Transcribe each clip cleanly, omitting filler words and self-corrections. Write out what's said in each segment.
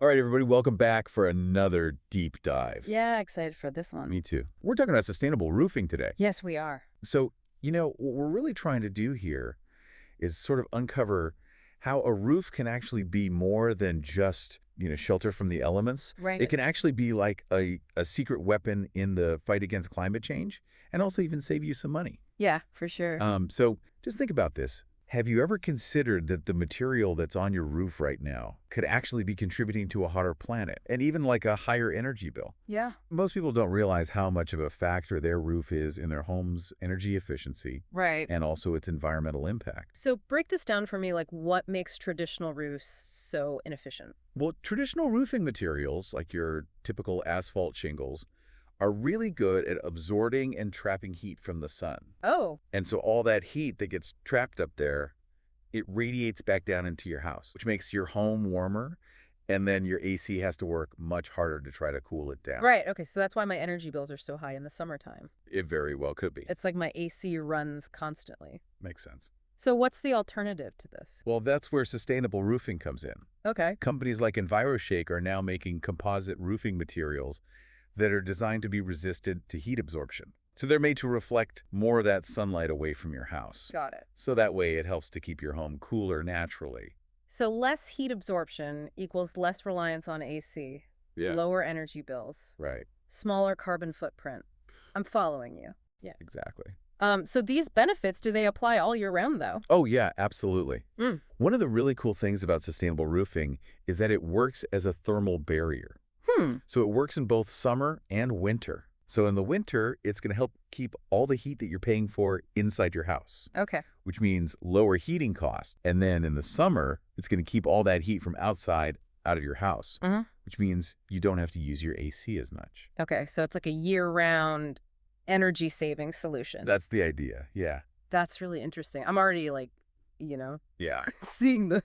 All right, everybody, welcome back for another deep dive. Yeah, excited for this one. Me too. We're talking about sustainable roofing today. Yes, we are. So, what we're really trying to do here is sort of uncover how a roof can actually be more than just, shelter from the elements. Right. It can actually be like a secret weapon in the fight against climate change and also even save you some money. Yeah, for sure. So just think about this. Have you ever considered that the material that's on your roof right now could actually be contributing to a hotter planet and even like a higher energy bill? Yeah. Most people don't realize how much of a factor their roof is in their home's energy efficiency Right. and also its environmental impact. So break this down for me, like what makes traditional roofs so inefficient? Well, traditional roofing materials, like your typical asphalt shingles, are really good at absorbing and trapping heat from the sun. Oh, And so all that heat that gets trapped up there, it radiates back down into your house, which makes your home warmer, and then your AC has to work much harder to try to cool it down. right. Okay, so that's why my energy bills are so high in the summertime. It very well could be. It's like my AC runs constantly. Makes sense. So what's the alternative to this? Well, that's where sustainable roofing comes in. Okay. Companies like Enviroshake are now making composite roofing materials that are designed to be resistant to heat absorption. So they're made to reflect more of that sunlight away from your house. Got it. So that way it helps to keep your home cooler naturally. So less heat absorption equals less reliance on AC, lower energy bills, Right. smaller carbon footprint. I'm following you. Yeah. Exactly. So these benefits, do they apply all year round, though? Oh, yeah, absolutely. Mm. One of the really cool things about sustainable roofing is that it works as a thermal barrier. So it works in both summer and winter. So in the winter, it's going to help keep all the heat that you're paying for inside your house, Okay. which means lower heating costs. And then in the summer, it's going to keep all that heat from outside out of your house, which means you don't have to use your AC as much. Okay, so it's like a year-round energy-saving solution. That's the idea. Yeah. That's really interesting. I'm already Yeah. seeing the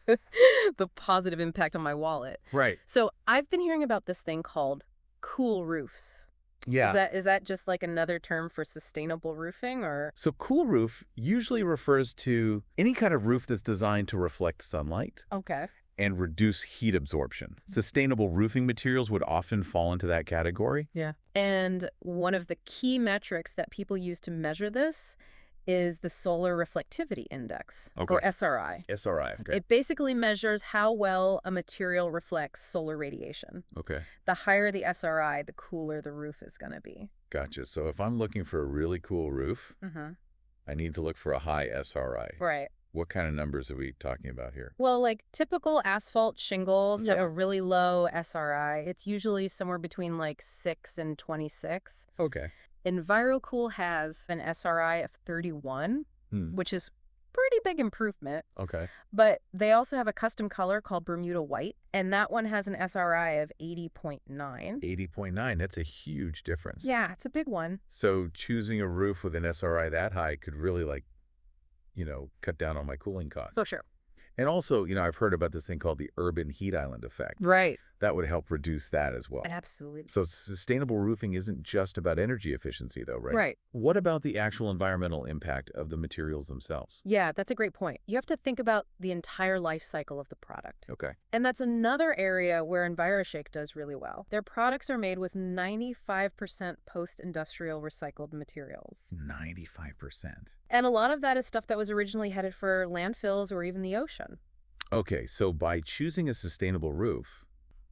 the positive impact on my wallet. Right. So I've been hearing about this thing called cool roofs. Yeah. Is that just like another term for sustainable roofing, or? So cool roof usually refers to any kind of roof that's designed to reflect sunlight Okay. and reduce heat absorption. Sustainable roofing materials would often fall into that category. Yeah. And one of the key metrics that people use to measure this is the Solar Reflectivity Index, or SRI. SRI. Okay. It basically measures how well a material reflects solar radiation. Okay. The higher the SRI, the cooler the roof is going to be. Gotcha. So if I'm looking for a really cool roof, I need to look for a high SRI. Right. What kind of numbers are we talking about here? Well, like typical asphalt shingles have a really low SRI. It's usually somewhere between like 6 and 26. Okay. Envirocool has an SRI of 31, which is pretty big improvement. Okay. But they also have a custom color called Bermuda White, and that one has an SRI of 80.9. 80.9. That's a huge difference. Yeah, it's a big one. So choosing a roof with an SRI that high could really cut down on my cooling costs. For sure. And also, I've heard about this thing called the urban heat island effect. Right. That would help reduce that as well. Absolutely. So sustainable roofing isn't just about energy efficiency, though, right? Right. What about the actual environmental impact of the materials themselves? Yeah, that's a great point. You have to think about the entire life cycle of the product. Okay. And that's another area where Enviroshake does really well. Their products are made with 95% post-industrial recycled materials. 95%. And a lot of that is stuff that was originally headed for landfills or even the ocean. Okay, so by choosing a sustainable roof,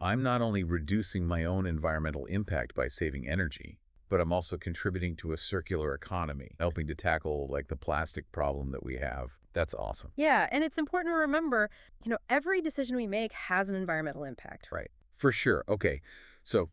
I'm not only reducing my own environmental impact by saving energy, but I'm also contributing to a circular economy, helping to tackle like the plastic problem that we have. That's awesome. Yeah, and it's important to remember, every decision we make has an environmental impact. Right. For sure. Okay, so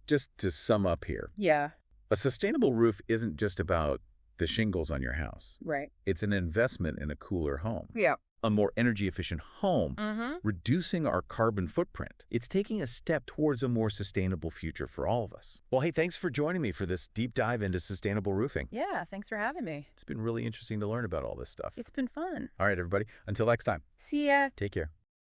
just to sum up here, Yeah, a sustainable roof isn't just about the shingles on your house. right. It's an investment in a cooler home. Yeah. A more energy-efficient home, reducing our carbon footprint. It's taking a step towards a more sustainable future for all of us. Well, hey, thanks for joining me for this deep dive into sustainable roofing. Yeah, thanks for having me. It's been really interesting to learn about all this stuff. It's been fun. All right, everybody. Until next time. See ya. Take care.